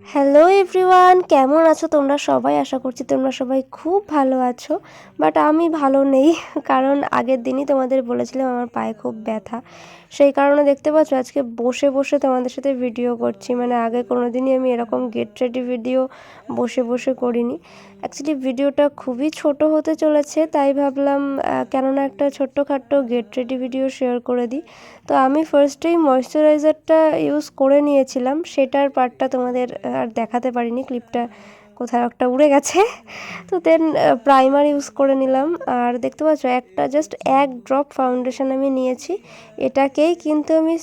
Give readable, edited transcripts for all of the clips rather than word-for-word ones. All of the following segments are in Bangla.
হ্যালো এভরিওয়ান, কেমন আছো তোমরা সবাই? আশা করছি তোমরা সবাই খুব ভালো আছো। বাট আমি ভালো নেই কারণ আগের দিনই তোমাদের বলেছিলাম আমার পায়ে খুব ব্যথা। সেই কারণে দেখতে পাচ্ছ আজকে বসে বসে তোমাদের সাথে ভিডিও করছি। মানে আগে কোনো দিনই আমি এরকম গেট রেডি ভিডিও বসে বসে করিনি। অ্যাকচুয়ালি ভিডিওটা খুবই ছোট হতে চলেছে, তাই ভাবলাম কেননা একটা ছোট্টখাট্টো গেট রেডি ভিডিও শেয়ার করে দিই। তো আমি ফার্স্টেই ময়েশ্চারাইজারটা ইউজ করে নিয়েছিলাম, সেটার পার্টটা তোমাদের আর দেখাতে পারিনি, ক্লিপটা কোথাও একটা উড়ে গেছে। তো দেন প্রাইমার ইউজ করে নিলাম। আর দেখতে পাচ্ছ একটা জাস্ট এক ড্রপ ফাউন্ডেশন আমি নিয়েছি। এটাকেই কিন্তু আমি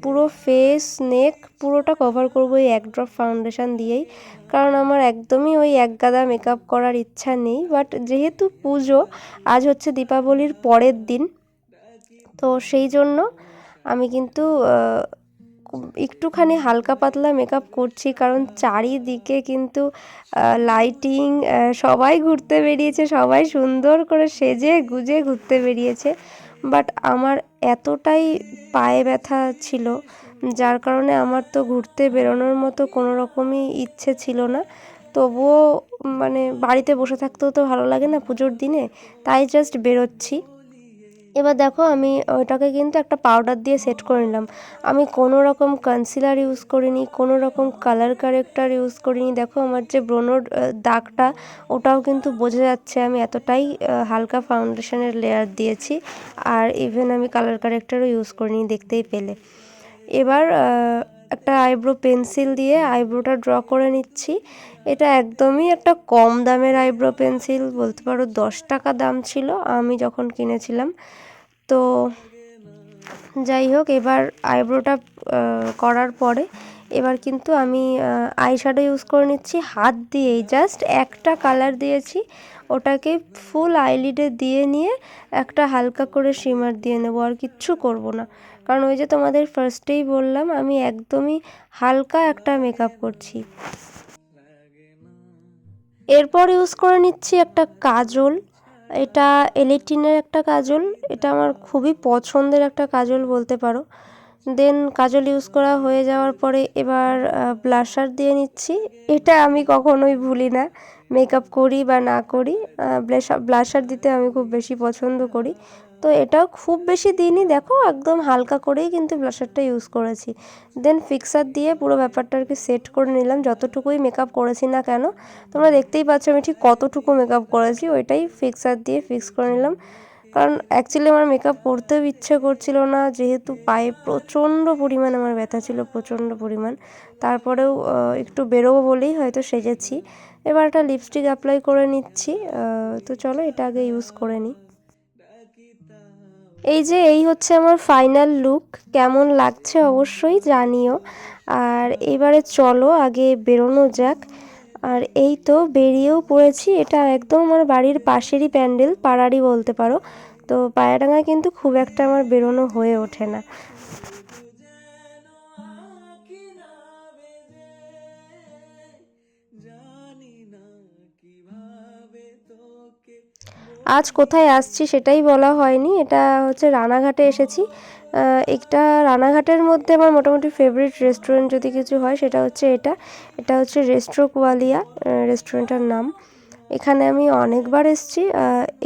পুরো ফেস নেক পুরোটা কভার করবো এই এক ড্রপ ফাউন্ডেশন দিয়েই, কারণ আমার একদমই ওই এক গাদা মেকআপ করার ইচ্ছা নেই। বাট যেহেতু পুজো, আজ হচ্ছে দীপাবলির পরের দিন, তো সেই জন্য আমি কিন্তু একটুখানি হালকা পাতলা মেকআপ করছি, কারণ চারিদিকে কিন্তু লাইটিং, সবাই ঘুরতে বেরিয়েছে, সবাই সুন্দর করে সেজে গুজে ঘুরতে বেরিয়েছে। বাট আমার এতটাই পায়ে ব্যথা ছিল, যার কারণে আমার তো ঘুরতে বেরোনোর মতো কোনো রকমই ইচ্ছে ছিল না। তবুও মানে বাড়িতে বসে থাকতেও তো ভালো লাগে না পুজোর দিনে, তাই জাস্ট বেরোচ্ছি। এবার দেখো আমি ওইটাকে কিন্তু একটা পাউডার দিয়ে সেট করে নিলাম। আমি কোনো রকম কনসিলার ইউজ করিনি, কোনো রকম কালার কারেক্টার ইউজ করিনি। দেখো আমার যে ব্রোনোর দাগটা, ওটাও কিন্তু বোঝা যাচ্ছে আমি এতটাই হালকা ফাউন্ডেশনের লেয়ার দিয়েছি। আর ইভেন আমি কালার কারেক্টারও ইউজ করিনি, দেখতেই পেলে। এবার একটা আইব্রো পেন্সিল দিয়ে আইব্রোটা ড্র করে নিচ্ছি। এটা একদমই একটা কম দামের আইব্রো পেন্সিল, বলতে পারো 10 টাকা দাম ছিল আমি যখন কিনেছিলাম। তো যাই হোক, এবার আইব্রোটা করার পরে এবার কিন্তু আমি আইশ্যাডো ইউজ করে নিচ্ছি হাত দিয়েই। জাস্ট একটা কালার দিয়েছি, ওটাকে ফুল আইলিডে দিয়ে নিয়ে একটা হালকা করে শিমার দিয়ে নেবো, আর কিচ্ছু করব না। কারণ ওই যে তোমাদের ফার্স্টেই বললাম আমি একদমই হালকা একটা মেকআপ করছি। এরপর ইউজ করে নিচ্ছি একটা কাজল। এটা এলিটিনের একটা কাজল, এটা আমার খুবই পছন্দের একটা কাজল বলতে পারো। দেন কাজল ইউজ করা হয়ে যাওয়ার পরে এবার ব্লাশার দিয়ে নিচ্ছি। এটা আমি কখনোই ভুলি না, মেকআপ করি বা না করি, ব্লাশার দিতে আমি খুব বেশি পছন্দ করি। তো এটাও খুব বেশি দিইনি, দেখো একদম হালকা করেই কিন্তু ব্লাশারটা ইউজ করেছি। দেন ফিক্সার দিয়ে পুরো ব্যাপারটা আর কি সেট করে নিলাম, যতটুকুই মেকআপ করেছি না কেন। তোমরা দেখতেই পাচ্ছ আমি ঠিক কতটুকু মেকআপ করেছি, ওইটাই ফিক্সার দিয়ে ফিক্স করে নিলাম। কারণ অ্যাকচুয়ালি আমার মেকআপ করতেও ইচ্ছে করছিল না, যেহেতু পায়ে প্রচণ্ড পরিমাণ আমার ব্যথা ছিল, প্রচণ্ড পরিমাণ। তারপরেও একটু বেরোবো বলেই হয়তো সেজেছি। এবার একটা লিপস্টিক অ্যাপ্লাই করে নিচ্ছি। তো চলো এটা আগে ইউজ করে নিই। এই হচ্ছে আমার ফাইনাল লুক। কেমন লাগছে অবশ্যই জানিও। আর এবারে চলো আগে বেরোনো যাক। আর এই তো বেরিয়েও পড়েছি, এটা একদম আমার বাড়ির পাশেরই প্যান্ডেল, পাড়ারই বলতে পারো। তো পায়রাডাঙ্গায় কিন্তু খুব একটা আমার বেরোনো হয়ে ওঠে না। আজ কোথায় আসছি সেটাই বলা হয়নি, এটা হচ্ছে রানাঘাটে এসেছি। এটা রানাঘাটের মধ্যে আমার মোটামুটি ফেভারিট রেস্টুরেন্ট যদি কিছু হয় সেটা হচ্ছে এটা। এটা হচ্ছে রেস্ট্রো কোয়ালিয়া রেস্টুরেন্টের নাম। এখানে আমি অনেকবার এসেছি।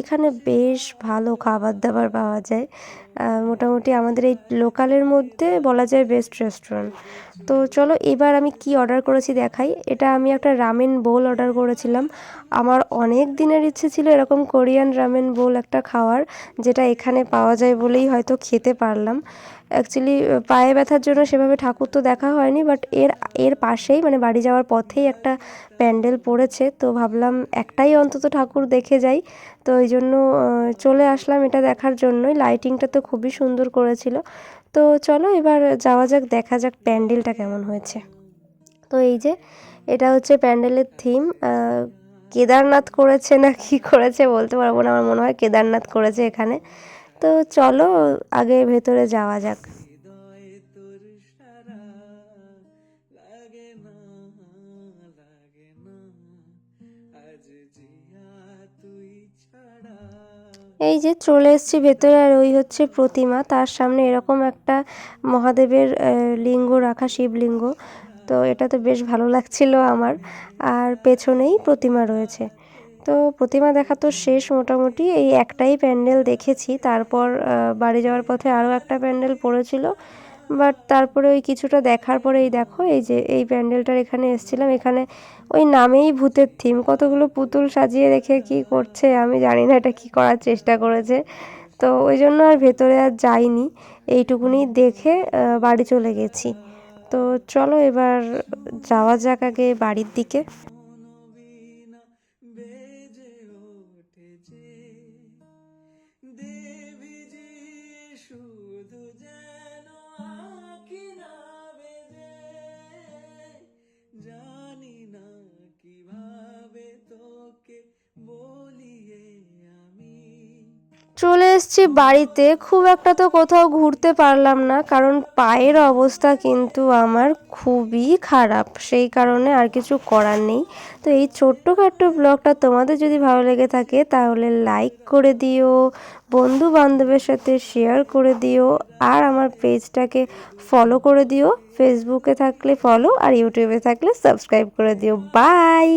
এখানে বেশ ভালো খাবার দাবার পাওয়া যায়। মোটামুটি আমাদের এই লোকালের মধ্যে বলা যায় বেস্ট রেস্টুরেন্ট। তো চলো এবার আমি কি অর্ডার করেছি দেখাই। এটা আমি একটা রামেন বোল অর্ডার করেছিলাম। আমার অনেক দিনের ইচ্ছে ছিল এরকম কোরিয়ান রামেন বোল একটা খাওয়ার, যেটা এখানে পাওয়া যায় বলেই হয়তো খেতে পারলাম। অ্যাকচুয়ালি পায়ে ব্যথার জন্য সেভাবে ঠাকুর তো দেখা হয়নি, বাট এর এর পাশেই মানে বাড়ি যাওয়ার পথেই একটা প্যান্ডেল পড়েছে, তো ভাবলাম একটাই অন্তত ঠাকুর দেখে যাই। তো ওই জন্য চলে আসলাম এটা দেখার জন্যই। লাইটিংটা তো খুবই সুন্দর করেছিল। তো চলো এবার যাওয়া যাক, দেখা যাক প্যান্ডেলটা কেমন হয়েছে। তো এই যে এটা হচ্ছে প্যান্ডেলের থিম। কেদারনাথ করেছে না কি করেছে বলতে পারবো না, আমার মনে হয় কেদারনাথ করেছে এখানে। তো চলো আগে ভেতরে যাওয়া যাক। এই যে চলে এসেছি ভেতরে, আর ওই হচ্ছে প্রতিমা, তার সামনে এরকম একটা মহাদেবের লিঙ্গ রাখা, শিবলিঙ্গ। তো তো এটা তো বেশ ভালো লাগছিল আমার। আর পেছনেই প্রতিমা রয়েছে। তো প্রতিমা দেখা তো শেষ মোটামুটি, এই একটাই প্যান্ডেল দেখেছি। তারপর বাড়ি যাওয়ার পথে আরও একটা প্যান্ডেল পড়েছিল, বাট তারপরে ওই কিছুটা দেখার পরে এই দেখো এই যে এই প্যান্ডেলটার এখানে এসেছিলাম। এখানে ওই নামেই ভূতের থিম, কতগুলো পুতুল সাজিয়ে রেখে কি করছে আমি জানি না, এটা কি করার চেষ্টা করেছে। তো ওই জন্য আর ভেতরে আর যাইনি, এইটুকুনি দেখে বাড়ি চলে গেছি। তো চলো এবার যাওয়া যাক আগে বাড়ির দিকে। জানি না কিভাবে তোকে বলিয়ে আমি। চলে এসেছি বাড়িতে, খুব একটা তো কোথাও ঘুরতে পারলাম না, কারণ পায়ের অবস্থা কিন্তু আমার খুবই খারাপ, সেই কারণে আর কিছু করার নেই। তো এই ছোট্টখাট্ট ব্লগটা তোমাদের যদি ভালো লেগে থাকে তাহলে লাইক করে দিও, বন্ধু বান্ধবের সাথে শেয়ার করে দিও, আর আমার পেজটাকে ফলো করে দিও। ফেসবুকে থাকলে ফলো আর ইউটিউবে থাকলে সাবস্ক্রাইব করে দিও। বাই।